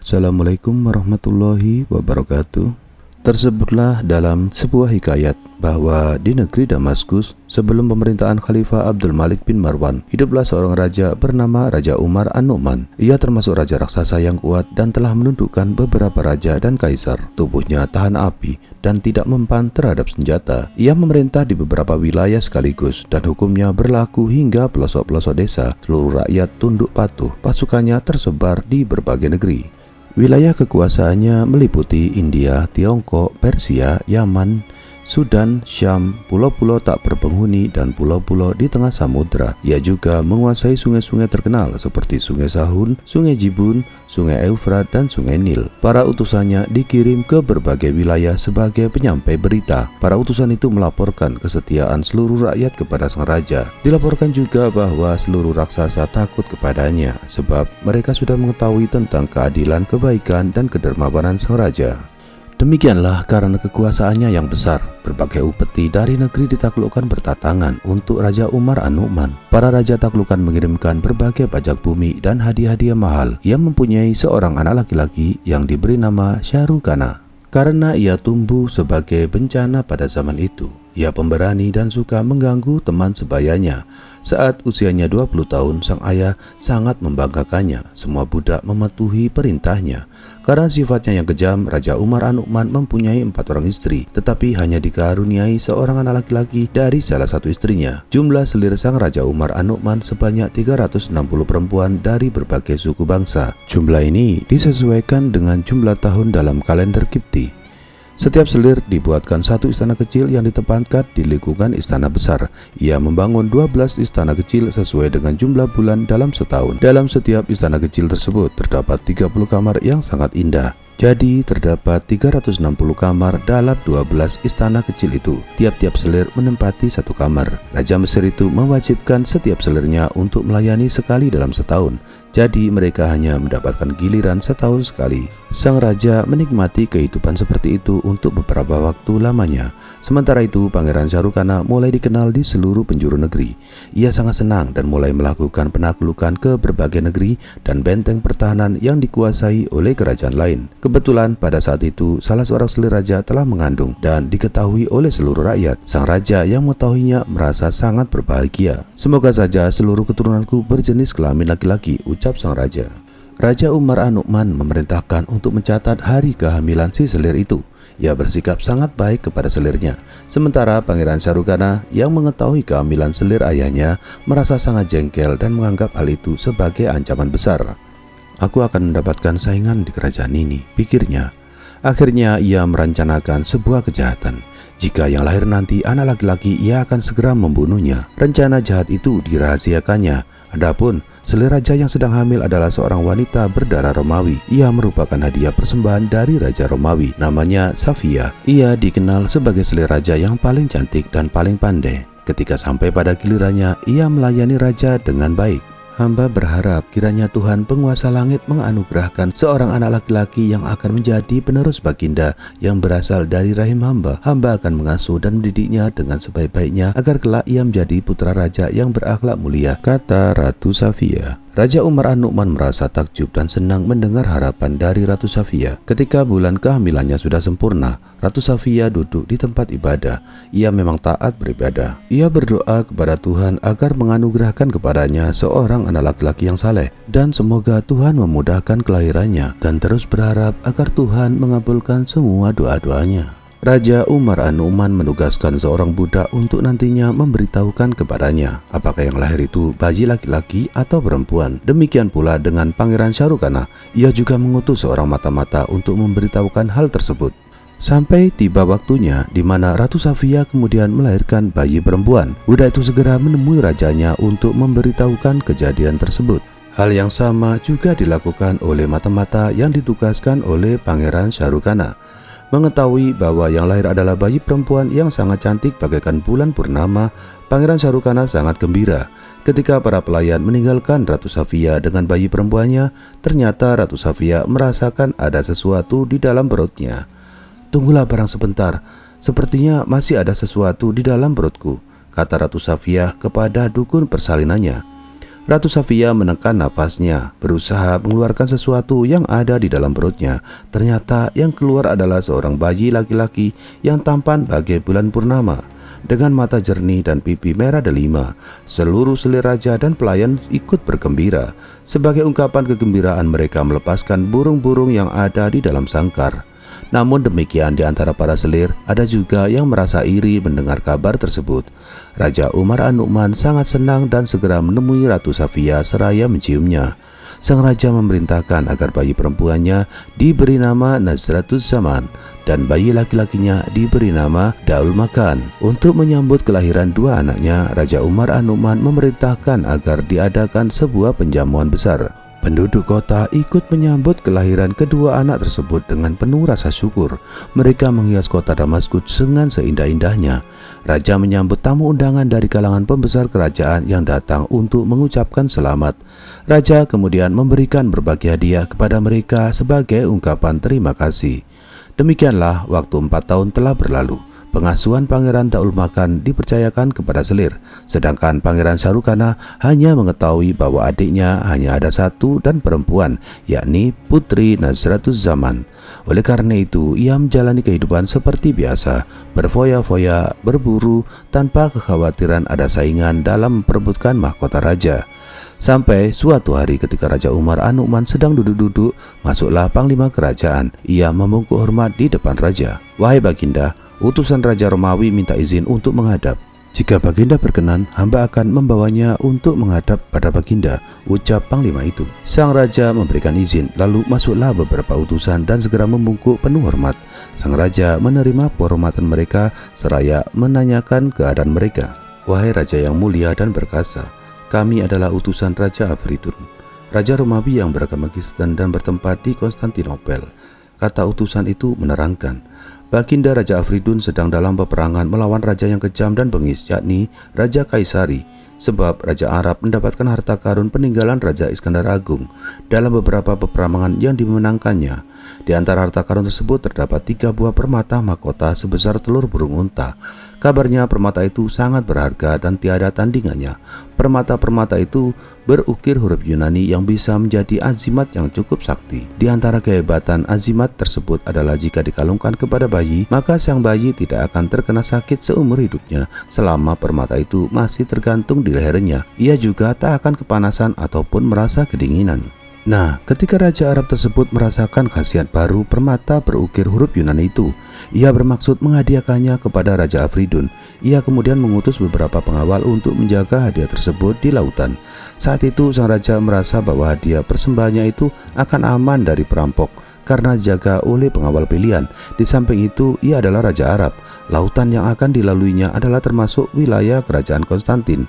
Assalamualaikum warahmatullahi wabarakatuh. Tersebutlah dalam sebuah hikayat bahwa di negeri Damaskus sebelum pemerintahan Khalifah Abdul Malik bin Marwan, hiduplah seorang raja bernama Raja Umar An-Nu'man. Ia termasuk raja raksasa yang kuat dan telah menundukkan beberapa raja dan kaisar. Tubuhnya tahan api dan tidak mempan terhadap senjata. Ia memerintah di beberapa wilayah sekaligus dan hukumnya berlaku hingga pelosok-pelosok desa. Seluruh rakyat tunduk patuh. Pasukannya tersebar di berbagai negeri. Wilayah kekuasaannya meliputi India, Tiongkok, Persia, Yaman, Sudan, Syam, pulau-pulau tak berpenghuni, dan pulau-pulau di tengah samudra. Ia juga menguasai sungai-sungai terkenal seperti Sungai Sahun, Sungai Jibun, Sungai Eufrat, dan Sungai Nil. Para utusannya dikirim ke berbagai wilayah sebagai penyampai berita. Para utusan itu melaporkan kesetiaan seluruh rakyat kepada sang raja. Dilaporkan juga bahwa seluruh raksasa takut kepadanya, sebab mereka sudah mengetahui tentang keadilan, kebaikan, dan kedermawanan sang raja. Demikianlah karena kekuasaannya yang besar, berbagai upeti dari negeri ditaklukkan bertatangan untuk Raja Umar An-Nu'man. Para raja taklukan mengirimkan berbagai pajak bumi dan hadiah-hadiah mahal. Ia mempunyai seorang anak laki-laki yang diberi nama Syahrukana. Karena ia tumbuh sebagai bencana pada zaman itu, ia pemberani dan suka mengganggu teman sebayanya. Saat usianya 20 tahun, sang ayah sangat membanggakannya. Semua budak mematuhi perintahnya. Karena sifatnya yang kejam, Raja Umar An-Nu'man mempunyai 4 orang istri, tetapi hanya dikaruniai seorang anak laki-laki dari salah satu istrinya. Jumlah selir sang Raja Umar An-Nu'man sebanyak 360 perempuan dari berbagai suku bangsa. Jumlah ini disesuaikan dengan jumlah tahun dalam kalender Qibti. Setiap selir dibuatkan satu istana kecil yang ditempatkan di lingkungan istana besar. Ia membangun 12 istana kecil sesuai dengan jumlah bulan dalam setahun. Dalam setiap istana kecil tersebut terdapat 30 kamar yang sangat indah. Jadi terdapat 360 kamar dalam 12 istana kecil itu. Tiap-tiap selir menempati satu kamar. Raja Mesir itu mewajibkan setiap selirnya untuk melayani sekali dalam setahun. Jadi mereka hanya mendapatkan giliran setahun sekali. Sang raja menikmati kehidupan seperti itu untuk beberapa waktu lamanya. Sementara itu Pangeran Syahrukana mulai dikenal di seluruh penjuru negeri. Ia sangat senang dan mulai melakukan penaklukan ke berbagai negeri dan benteng pertahanan yang dikuasai oleh kerajaan lain. Kebetulan pada saat itu salah seorang selir raja telah mengandung dan diketahui oleh seluruh rakyat. Sang raja yang mengetahuinya merasa sangat berbahagia. Semoga saja seluruh keturunanku berjenis kelamin laki-laki, ucap sang raja. Raja Umar An-Nu'man memerintahkan untuk mencatat hari kehamilan si selir itu. Ia bersikap sangat baik kepada selirnya. Sementara Pangeran Syahrukana yang mengetahui kehamilan selir ayahnya merasa sangat jengkel dan menganggap hal itu sebagai ancaman besar. Aku akan mendapatkan saingan di kerajaan ini, pikirnya. Akhirnya ia merencanakan sebuah kejahatan. Jika yang lahir nanti anak laki-laki, ia akan segera membunuhnya. Rencana jahat itu dirahasiakannya. Adapun selir raja yang sedang hamil adalah seorang wanita berdarah Romawi. Ia merupakan hadiah persembahan dari Raja Romawi, namanya Safia. Ia dikenal sebagai selir raja yang paling cantik dan paling pandai. Ketika sampai pada gilirannya, ia melayani raja dengan baik. Hamba berharap kiranya Tuhan penguasa langit menganugerahkan seorang anak laki-laki yang akan menjadi penerus baginda yang berasal dari rahim hamba. Hamba akan mengasuh dan mendidiknya dengan sebaik-baiknya agar kelak ia menjadi putra raja yang berakhlak mulia, kata Ratu Safia. Raja Umar An-Nu'man merasa takjub dan senang mendengar harapan dari Ratu Safia. Ketika bulan kehamilannya sudah sempurna, Ratu Safia duduk di tempat ibadah. Ia memang taat beribadah. Ia berdoa kepada Tuhan agar menganugerahkan kepadanya seorang anak laki-laki yang saleh, dan semoga Tuhan memudahkan kelahirannya, dan terus berharap agar Tuhan mengabulkan semua doa-doanya. Raja Umar An-Nu'man menugaskan seorang budak untuk nantinya memberitahukan kepadanya apakah yang lahir itu bayi laki-laki atau perempuan. Demikian pula dengan Pangeran Syahrukana. Ia juga mengutus seorang mata-mata untuk memberitahukan hal tersebut. Sampai tiba waktunya di mana Ratu Safia kemudian melahirkan bayi perempuan. Budak itu segera menemui rajanya untuk memberitahukan kejadian tersebut. Hal yang sama juga dilakukan oleh mata-mata yang ditugaskan oleh Pangeran Syahrukana. Mengetahui bahwa yang lahir adalah bayi perempuan yang sangat cantik bagaikan bulan purnama, Pangeran Syahrukana sangat gembira. Ketika para pelayan meninggalkan Ratu Safia dengan bayi perempuannya, ternyata Ratu Safia merasakan ada sesuatu di dalam perutnya. Tunggulah barang sebentar, sepertinya masih ada sesuatu di dalam perutku, kata Ratu Safia kepada dukun persalinannya. Ratu Safiyah menekan nafasnya, berusaha mengeluarkan sesuatu yang ada di dalam perutnya. Ternyata yang keluar adalah seorang bayi laki-laki yang tampan bagai bulan purnama, dengan mata jernih dan pipi merah delima. Seluruh selir raja dan pelayan ikut bergembira. Sebagai ungkapan kegembiraan mereka melepaskan burung-burung yang ada di dalam sangkar. Namun demikian, di antara para selir ada juga yang merasa iri mendengar kabar tersebut. Raja Umar an-Nu'man sangat senang dan segera menemui Ratu Safiyah seraya menciumnya. Sang raja memerintahkan agar bayi perempuannya diberi nama Nazratus Zaman dan bayi laki-lakinya diberi nama Daul Makan. Untuk menyambut kelahiran dua anaknya, Raja Umar an-Nu'man memerintahkan agar diadakan sebuah penjamuan besar. Penduduk kota ikut menyambut kelahiran kedua anak tersebut dengan penuh rasa syukur. Mereka menghias kota Damaskus dengan seindah-indahnya. Raja menyambut tamu undangan dari kalangan pembesar kerajaan yang datang untuk mengucapkan selamat. Raja kemudian memberikan berbagai hadiah kepada mereka sebagai ungkapan terima kasih. Demikianlah waktu 4 tahun telah berlalu. Pengasuhan Pangeran Daul Makan dipercayakan kepada selir, sedangkan Pangeran Syarukana hanya mengetahui bahwa adiknya hanya ada satu dan perempuan, yakni Putri Nazratus Zaman. Oleh karena itu, ia menjalani kehidupan seperti biasa, berfoya-foya, berburu, tanpa kekhawatiran ada saingan dalam memperebutkan mahkota raja. Sampai suatu hari ketika Raja Umar an-Nu'man sedang duduk-duduk, masuklah panglima kerajaan. Ia membungkuk hormat di depan raja. "Wahai Baginda, utusan Raja Romawi minta izin untuk menghadap. Jika Baginda berkenan, hamba akan membawanya untuk menghadap pada Baginda," ucap panglima itu. Sang raja memberikan izin, lalu masuklah beberapa utusan dan segera membungkuk penuh hormat. Sang raja menerima penghormatan mereka seraya menanyakan keadaan mereka. "Wahai raja yang mulia dan perkasa, kami adalah utusan Raja Afridun, Raja Romawi yang beragama Kristen dan bertempat di Konstantinopel." Kata utusan itu menerangkan, Baginda Raja Afridun sedang dalam peperangan melawan raja yang kejam dan bengis, yakni Raja Kaisari. Sebab Raja Arab mendapatkan harta karun peninggalan Raja Iskandar Agung dalam beberapa peperangan yang dimenangkannya. Di antara harta karun tersebut terdapat 3 buah permata mahkota sebesar telur burung unta. Kabarnya permata itu sangat berharga dan tiada tandingannya. Permata-permata itu berukir huruf Yunani yang bisa menjadi azimat yang cukup sakti. Di antara kehebatan azimat tersebut adalah jika dikalungkan kepada bayi, maka sang bayi tidak akan terkena sakit seumur hidupnya selama permata itu masih tergantung di lehernya. Ia juga tak akan kepanasan ataupun merasa kedinginan. Nah, ketika Raja Arab tersebut merasakan khasiat baru permata berukir huruf Yunani itu, ia bermaksud menghadiahkannya kepada Raja Afridun. Ia kemudian mengutus beberapa pengawal untuk menjaga hadiah tersebut di lautan. Saat itu sang raja merasa bahwa hadiah persembahannya itu akan aman dari perampok karena dijaga oleh pengawal pilihan. Di samping itu, ia adalah Raja Arab. Lautan yang akan dilaluinya adalah termasuk wilayah kerajaan Konstantin.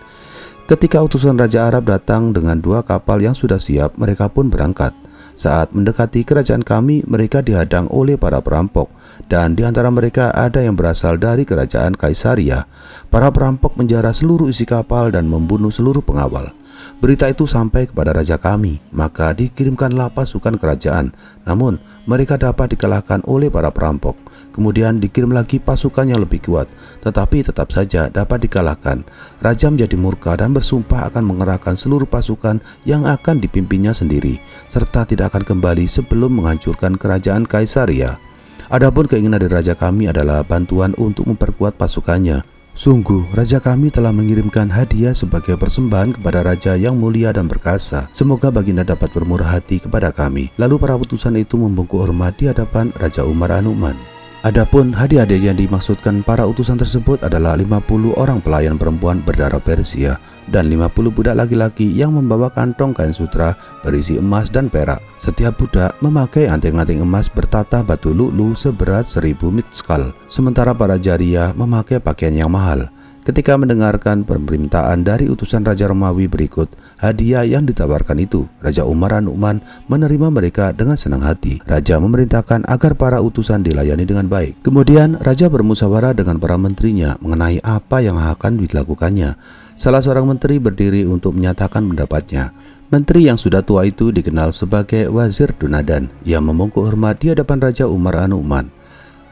Ketika utusan Raja Arab datang dengan 2 kapal yang sudah siap, mereka pun berangkat. Saat mendekati kerajaan kami, mereka dihadang oleh para perampok, dan di antara mereka ada yang berasal dari kerajaan Kaisaria. Para perampok menjara seluruh isi kapal dan membunuh seluruh pengawal. Berita itu sampai kepada raja kami, maka dikirimkanlah pasukan kerajaan. Namun mereka dapat dikalahkan oleh para perampok. Kemudian dikirim lagi pasukan yang lebih kuat, tetapi tetap saja dapat dikalahkan. Raja menjadi murka dan bersumpah akan mengerahkan seluruh pasukan yang akan dipimpinnya sendiri, serta tidak akan kembali sebelum menghancurkan kerajaan Kaisaria. Adapun keinginan dari raja kami adalah bantuan untuk memperkuat pasukannya. Sungguh, raja kami telah mengirimkan hadiah sebagai persembahan kepada raja yang mulia dan perkasa. Semoga Baginda dapat bermurah hati kepada kami. Lalu para utusan itu membungkuk hormat di hadapan Raja Umar an-Nu'man. Adapun hadiah-hadiah yang dimaksudkan para utusan tersebut adalah 50 orang pelayan perempuan berdarah Persia dan 50 budak laki-laki yang membawa kantong kain sutra berisi emas dan perak. Setiap budak memakai anting-anting emas bertata batu lu'lu seberat 1000 mitskal, sementara para jariyah memakai pakaian yang mahal. Ketika mendengarkan permintaan dari utusan Raja Romawi berikut hadiah yang ditawarkan itu, Raja Umar an-Nu'man menerima mereka dengan senang hati. Raja memerintahkan agar para utusan dilayani dengan baik. Kemudian Raja bermusyawarah dengan para menterinya mengenai apa yang akan dilakukannya. Salah seorang menteri berdiri untuk menyatakan pendapatnya. Menteri yang sudah tua itu dikenal sebagai Wazir Dunadan. Ia membungkuk hormat di hadapan Raja Umar an-Nu'man.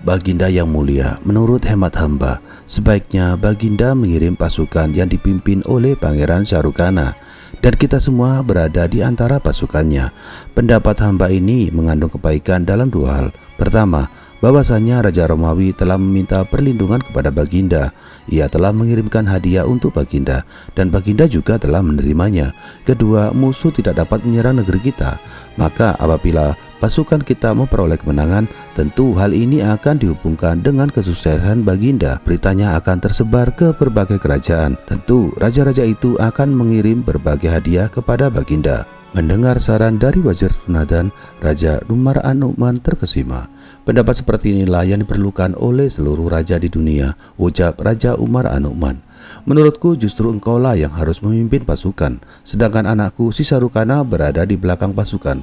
Baginda yang mulia, menurut hemat hamba, sebaiknya Baginda mengirim pasukan yang dipimpin oleh Pangeran Syahrukana, dan kita semua berada di antara pasukannya. Pendapat hamba ini mengandung kebaikan dalam dua hal. Pertama, bahwasanya Raja Romawi telah meminta perlindungan kepada Baginda. Ia telah mengirimkan hadiah untuk Baginda, dan Baginda juga telah menerimanya. Kedua, musuh tidak dapat menyerang negeri kita. Maka apabila pasukan kita memperoleh kemenangan, tentu hal ini akan dihubungkan dengan kesuksesan Baginda. Beritanya akan tersebar ke berbagai kerajaan. Tentu raja-raja itu akan mengirim berbagai hadiah kepada Baginda. Mendengar saran dari Wazir Dunadan, Raja Umar an-Nu'man terkesima. Pendapat seperti inilah yang diperlukan oleh seluruh raja di dunia, ucap Raja Umar an-Nu'man. Menurutku justru engkaulah yang harus memimpin pasukan, sedangkan anakku si Syahrukana berada di belakang pasukan.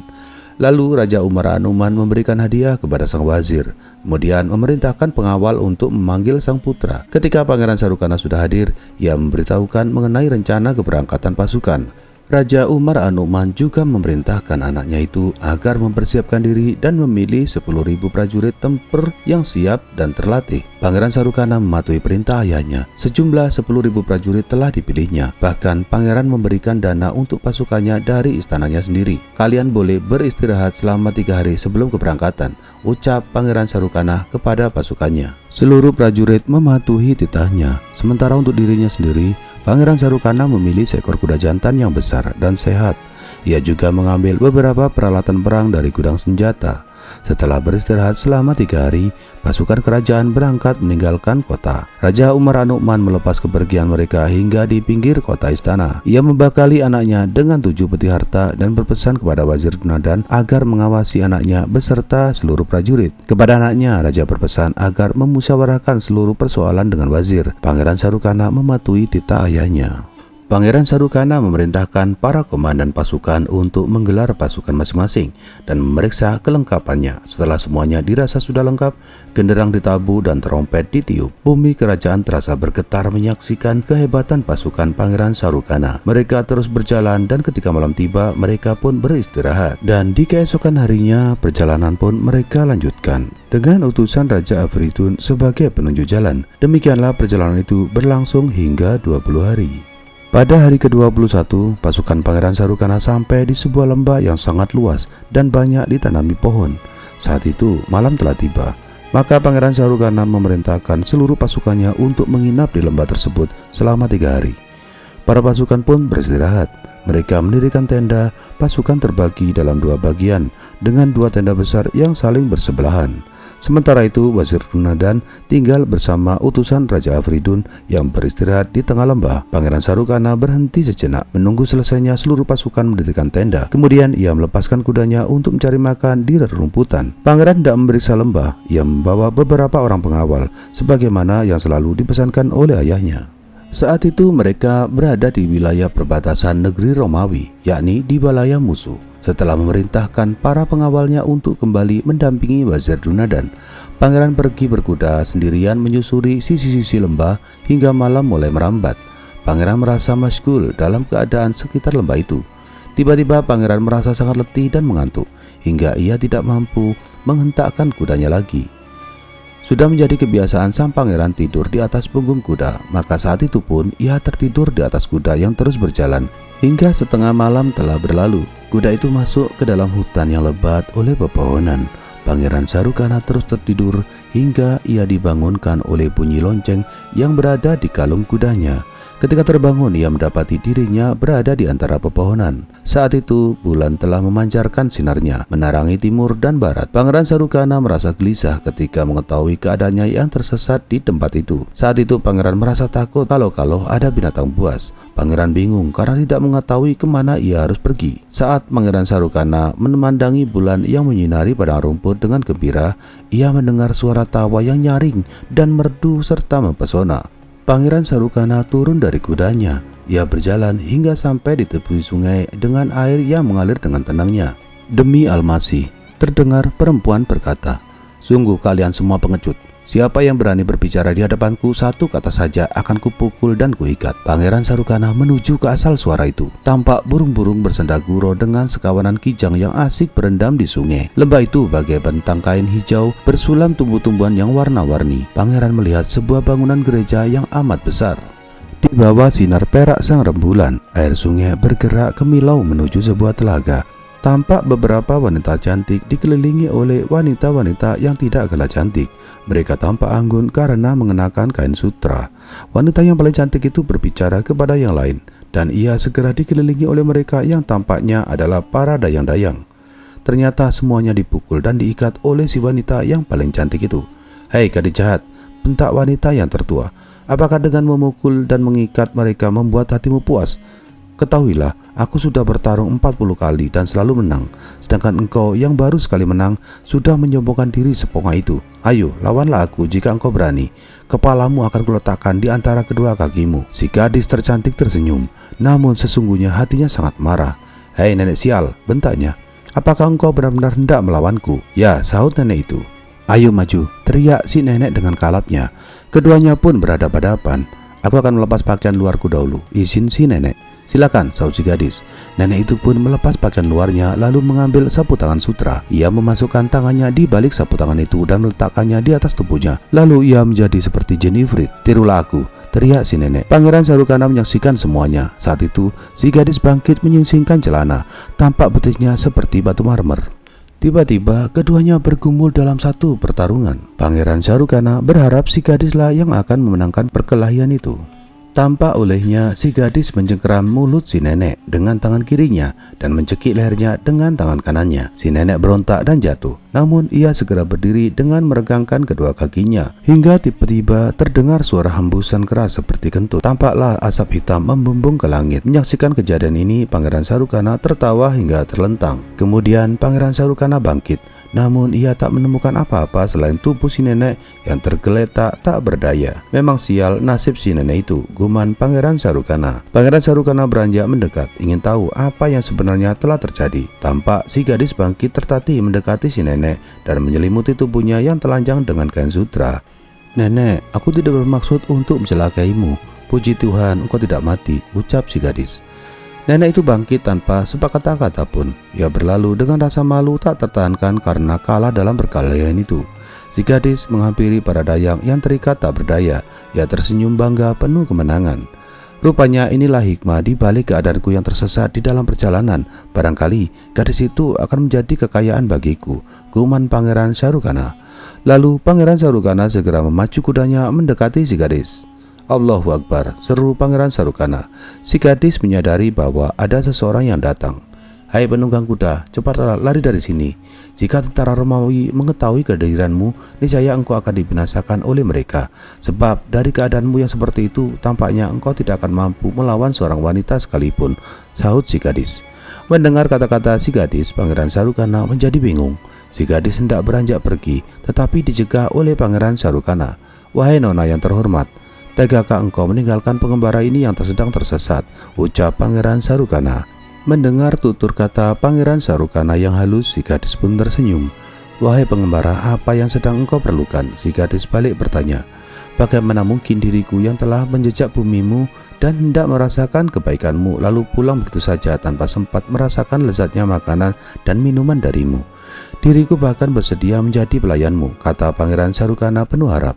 Lalu Raja Umar an-Nu'man memberikan hadiah kepada sang wazir, kemudian memerintahkan pengawal untuk memanggil sang putra. Ketika Pangeran Syahrukana sudah hadir, ia memberitahukan mengenai rencana keberangkatan pasukan. Raja Umar an-Nu'man juga memerintahkan anaknya itu agar mempersiapkan diri dan memilih 10.000 prajurit tempur yang siap dan terlatih. Pangeran Syahrukana mematuhi perintah ayahnya. Sejumlah 10.000 prajurit telah dipilihnya. Bahkan pangeran memberikan dana untuk pasukannya dari istananya sendiri. Kalian boleh beristirahat selama 3 hari sebelum keberangkatan, ucap Pangeran Syahrukana kepada pasukannya. Seluruh prajurit mematuhi titahnya. Sementara untuk dirinya sendiri, Pangeran Syahrukana memilih seekor kuda jantan yang besar dan sehat. Ia juga mengambil beberapa peralatan perang dari gudang senjata. Setelah beristirahat selama 3 hari, pasukan kerajaan berangkat meninggalkan kota. Raja Umar an-Nu'man melepas kepergian mereka hingga di pinggir kota istana. Ia membekali anaknya dengan 7 peti harta dan berpesan kepada Wazir Dunadan agar mengawasi anaknya beserta seluruh prajurit. Kepada anaknya, Raja berpesan agar memusyawarahkan seluruh persoalan dengan wazir. Pangeran Syahrukana mematuhi titah ayahnya. Pangeran Syahrukana memerintahkan para komandan pasukan untuk menggelar pasukan masing-masing dan memeriksa kelengkapannya. Setelah semuanya dirasa sudah lengkap, genderang ditabuh dan trompet ditiup. Bumi kerajaan terasa bergetar menyaksikan kehebatan pasukan Pangeran Syahrukana. Mereka terus berjalan dan ketika malam tiba, mereka pun beristirahat. Dan di keesokan harinya, perjalanan pun mereka lanjutkan dengan utusan Raja Afridun sebagai penunjuk jalan. Demikianlah perjalanan itu berlangsung hingga 20 hari. Pada hari ke-21, pasukan Pangeran Syahrukana sampai di sebuah lembah yang sangat luas dan banyak ditanami pohon. Saat itu, malam telah tiba. Maka Pangeran Syahrukana memerintahkan seluruh pasukannya untuk menginap di lembah tersebut selama 3 hari. Para pasukan pun beristirahat. Mereka mendirikan tenda. Pasukan terbagi dalam 2 bagian dengan 2 tenda besar yang saling bersebelahan. Sementara itu, Wazir Dunadan tinggal bersama utusan Raja Afridun yang beristirahat di tengah lembah. Pangeran Syahrukana berhenti sejenak menunggu selesainya seluruh pasukan mendirikan tenda. Kemudian ia melepaskan kudanya untuk mencari makan di rerumputan. Pangeran tidak memeriksa lembah. Ia membawa beberapa orang pengawal sebagaimana yang selalu dipesankan oleh ayahnya. Saat itu mereka berada di wilayah perbatasan negeri Romawi, yakni di Balaya musuh. Setelah memerintahkan para pengawalnya untuk kembali mendampingi Wazir Dunadan, pangeran pergi berkuda sendirian menyusuri sisi-sisi lembah hingga malam mulai merambat. Pangeran merasa masyghul dalam keadaan sekitar lembah itu. Tiba-tiba pangeran merasa sangat letih dan mengantuk hingga ia tidak mampu menghentakkan kudanya lagi. Sudah menjadi kebiasaan sang pangeran tidur di atas punggung kuda, maka saat itu pun ia tertidur di atas kuda yang terus berjalan hingga setengah malam telah berlalu. Kuda itu masuk ke dalam hutan yang lebat oleh pepohonan. Pangeran Syahrukana terus tertidur hingga ia dibangunkan oleh bunyi lonceng yang berada di kalung kudanya. Ketika terbangun, ia mendapati dirinya berada di antara pepohonan. Saat itu, bulan telah memancarkan sinarnya, menerangi timur dan barat. Pangeran Syahrukana merasa gelisah ketika mengetahui keadaannya yang tersesat di tempat itu. Saat itu, pangeran merasa takut kalau ada binatang buas. Pangeran bingung karena tidak mengetahui kemana ia harus pergi. Saat Pangeran Syahrukana memandangi bulan yang menyinari padang rumput dengan gembira, ia mendengar suara tawa yang nyaring dan merdu serta mempesona. Pangeran Syahrukana turun dari kudanya. Ia berjalan hingga sampai di tepi sungai dengan air yang mengalir dengan tenangnya. Demi Al-Masih, terdengar perempuan berkata, "Sungguh kalian semua pengecut. Siapa yang berani berbicara di hadapanku, satu kata saja akan kupukul dan kuikat. Pangeran Sarukana menuju ke asal suara itu. Tampak burung-burung bersenda gurau dengan sekawanan kijang yang asik berendam di sungai. Lembah itu bagai bentang kain hijau bersulam tumbuh-tumbuhan yang warna-warni. Pangeran melihat sebuah bangunan gereja yang amat besar. Di bawah sinar perak sang rembulan, air sungai bergerak kemilau menuju sebuah telaga. Tampak beberapa wanita cantik dikelilingi oleh wanita-wanita yang tidak kalah cantik. Mereka tampak anggun karena mengenakan kain sutra. Wanita yang paling cantik itu berbicara kepada yang lain, dan ia segera dikelilingi oleh mereka yang tampaknya adalah para dayang-dayang. Ternyata semuanya dipukul dan diikat oleh si wanita yang paling cantik itu. "Hei gadis jahat," bentak wanita yang tertua, "apakah dengan memukul dan mengikat mereka membuat hatimu puas? Ketahuilah, aku sudah bertarung 40 kali dan selalu menang. Sedangkan engkau yang baru sekali menang sudah menyombongkan diri seponga itu. Ayo, lawanlah aku jika engkau berani. Kepalamu akan kuletakkan di antara kedua kakimu." Si gadis tercantik tersenyum, namun sesungguhnya hatinya sangat marah. "Hei nenek sial," bentaknya, "apakah engkau benar-benar hendak melawanku?" "Ya," sahut nenek itu. "Ayo maju," teriak si nenek dengan kalapnya. Keduanya pun berhadapan-hadapan. "Aku akan melepas pakaian luarku dahulu," izin si nenek. "Silakan," sahut si gadis. Nenek itu pun melepas pakaian luarnya lalu mengambil sapu tangan sutra. Ia memasukkan tangannya di balik sapu tangan itu dan meletakkannya di atas tubuhnya. Lalu ia menjadi seperti jin ifrit. "Tirulah aku," teriak si nenek. Pangeran Sarukana menyaksikan semuanya. Saat itu si gadis bangkit menyingsingkan celana. Tampak betisnya seperti batu marmer. Tiba-tiba keduanya bergumul dalam satu pertarungan. Pangeran Sarukana berharap si gadislah yang akan memenangkan perkelahian itu. Tampak olehnya si gadis mencengkeram mulut si nenek dengan tangan kirinya dan mencekik lehernya dengan tangan kanannya. Si nenek berontak dan jatuh. Namun ia segera berdiri dengan meregangkan kedua kakinya. Hingga tiba-tiba terdengar suara hembusan keras seperti kentut. Tampaklah asap hitam membumbung ke langit. Menyaksikan kejadian ini, Pangeran Sarukana tertawa hingga terlentang. Kemudian Pangeran Sarukana bangkit. Namun ia tak menemukan apa-apa selain tubuh si nenek yang tergeletak tak berdaya. Memang sial nasib si nenek itu, guman Pangeran Sarukana. Pangeran Sarukana beranjak mendekat, ingin tahu apa yang sebenarnya telah terjadi. Tampak si gadis bangkit tertatih mendekati si nenek dan menyelimuti tubuhnya yang telanjang dengan kain sutra. "Nenek, aku tidak bermaksud untuk mencelakaimu. Puji Tuhan, engkau tidak mati," ucap si gadis. Nenek itu bangkit tanpa sepatah kata pun. Ia berlalu dengan rasa malu tak tertahankan karena kalah dalam perkelahian itu. Si gadis menghampiri para dayang yang terikat tak berdaya. Ia tersenyum bangga penuh kemenangan. "Rupanya inilah hikmah di balik keadaanku yang tersesat di dalam perjalanan. Barangkali gadis itu akan menjadi kekayaan bagiku," guman Pangeran Sarukana. Lalu Pangeran Sarukana segera memacu kudanya mendekati si gadis. "Allahu Akbar," seru Pangeran Sarukana. Si gadis menyadari bahwa ada seseorang yang datang. "Hai penunggang kuda, cepat lari dari sini. Jika tentara Romawi mengetahui kehadiranmu, niscaya engkau akan dibinasakan oleh mereka. Sebab dari keadaanmu yang seperti itu, tampaknya engkau tidak akan mampu melawan seorang wanita sekalipun," sahut si gadis. Mendengar kata-kata si gadis, Pangeran Sarukana menjadi bingung. Si gadis hendak beranjak pergi, tetapi dicegah oleh Pangeran Sarukana. "Wahai nona yang terhormat, tegakah engkau meninggalkan pengembara ini yang sedang tersesat?" ucap Pangeran Sarukana. Mendengar tutur kata Pangeran Sarukana yang halus, si gadis pun tersenyum. "Wahai pengembara, apa yang sedang engkau perlukan?" Si gadis balik bertanya. "Bagaimana mungkin diriku yang telah menjejak bumimu dan hendak merasakan kebaikanmu lalu pulang begitu saja tanpa sempat merasakan lezatnya makanan dan minuman darimu? Diriku bahkan bersedia menjadi pelayanmu," kata Pangeran Sarukana penuh harap.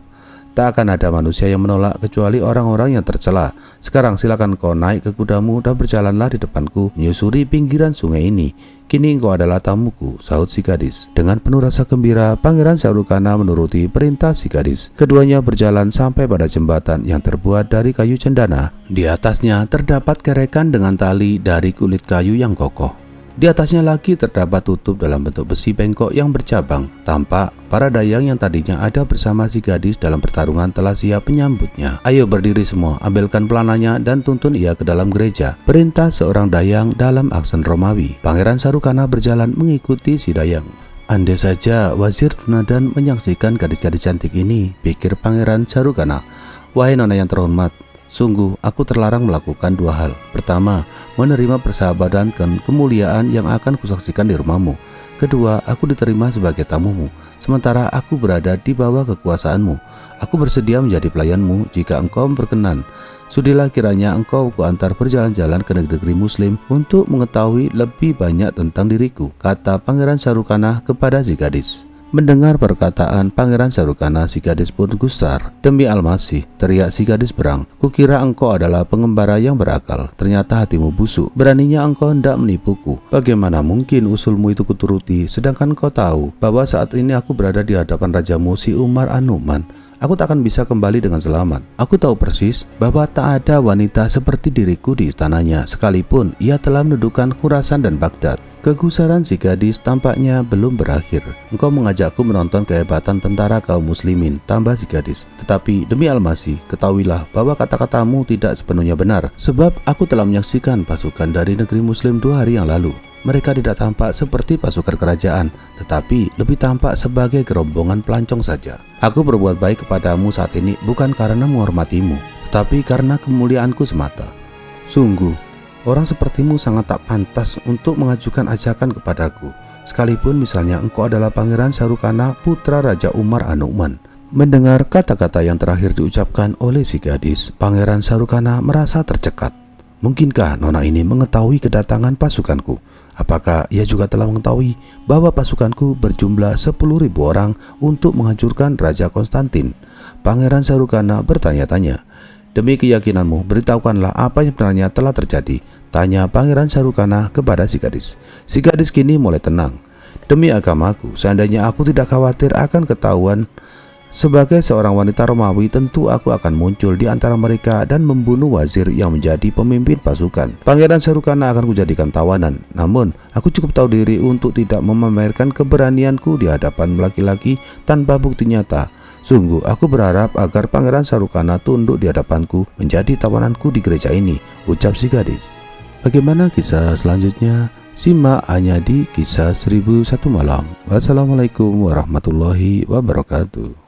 "Tak akan ada manusia yang menolak kecuali orang-orang yang tercela. Sekarang silakan kau naik ke kudamu dan berjalanlah di depanku menyusuri pinggiran sungai ini. Kini engkau adalah tamuku," sahut si gadis. Dengan penuh rasa gembira, Pangeran Sarukana menuruti perintah si gadis. Keduanya berjalan sampai pada jembatan yang terbuat dari kayu cendana. Di atasnya terdapat kerekan dengan tali dari kulit kayu yang kokoh. Di atasnya lagi terdapat tutup dalam bentuk besi bengkok yang bercabang. Tampak para dayang yang tadinya ada bersama si gadis dalam pertarungan telah siap menyambutnya. "Ayo berdiri semua, ambilkan pelananya dan tuntun ia ke dalam gereja," perintah seorang dayang dalam aksen Romawi. Pangeran Sarukana berjalan mengikuti si dayang. "Andai saja Wazir Dunadan menyaksikan gadis-gadis cantik ini," pikir Pangeran Sarukana. "Wahai nona yang terhormat, Sungguh, aku terlarang melakukan dua hal. Pertama, menerima persahabatan dan kemuliaan yang akan kusaksikan di rumahmu. Kedua, aku diterima sebagai tamumu, sementara aku berada di bawah kekuasaanmu. Aku bersedia menjadi pelayanmu jika engkau berkenan. Sudilah kiranya engkau kuantar berjalan-jalan ke negeri muslim untuk mengetahui lebih banyak tentang diriku, kata Pangeran Shahrukana kepada si gadis. Mendengar perkataan Pangeran Shahrukana, si gadis pun gusar. Demi Al-Masih, teriak si gadis berang, kukira engkau adalah pengembara yang berakal, ternyata hatimu busuk. Beraninya engkau hendak menipuku. Bagaimana mungkin usulmu itu kuturuti, sedangkan kau tahu bahwa saat ini aku berada di hadapan rajamu, si Umar an-Nu'man. Aku tak akan bisa kembali dengan selamat. Aku tahu persis bahwa tak ada wanita seperti diriku di istananya, sekalipun ia telah mendudukan Khurasan dan Baghdad. Kegusaran si gadis tampaknya belum berakhir. Engkau mengajakku menonton kehebatan tentara kaum muslimin, tambah si gadis. Tetapi demi Al-Masih, ketahuilah bahwa kata-katamu tidak sepenuhnya benar, sebab aku telah menyaksikan pasukan dari negeri muslim 2 hari yang lalu. Mereka tidak tampak seperti pasukan kerajaan, tetapi lebih tampak sebagai gerombongan pelancong saja. Aku berbuat baik kepadamu saat ini bukan karena menghormatimu, tetapi karena kemuliaanku semata. Sungguh, orang sepertimu sangat tak pantas untuk mengajukan ajakan kepadaku, sekalipun misalnya engkau adalah Pangeran Shahrukana, putra Raja Umar an-Nu'man. Mendengar kata-kata yang terakhir diucapkan oleh si gadis, Pangeran Shahrukana merasa tercekat. Mungkinkah nona ini mengetahui kedatangan pasukanku? Apakah ia juga telah mengetahui bahwa pasukanku berjumlah 10.000 orang untuk menghancurkan Raja Konstantin? Pangeran Shahrukana bertanya-tanya. Demi keyakinanmu, beritahukanlah apa yang sebenarnya telah terjadi, tanya Pangeran Shahrukana kepada si gadis. Si gadis kini mulai tenang. Demi agamaku, seandainya aku tidak khawatir akan ketahuan, sebagai seorang wanita Romawi, tentu aku akan muncul di antara mereka dan membunuh wazir yang menjadi pemimpin pasukan. Pangeran Shahrukana akan kujadikan tawanan. Namun, aku cukup tahu diri untuk tidak memamerkan keberanianku di hadapan laki-laki tanpa bukti nyata. Sungguh, aku berharap agar Pangeran Shahrukana tunduk di hadapanku menjadi tawananku di gereja ini, ucap si gadis. Bagaimana kisah selanjutnya? Simak hanya di Kisah 1001 Malam. Wassalamualaikum warahmatullahi wabarakatuh.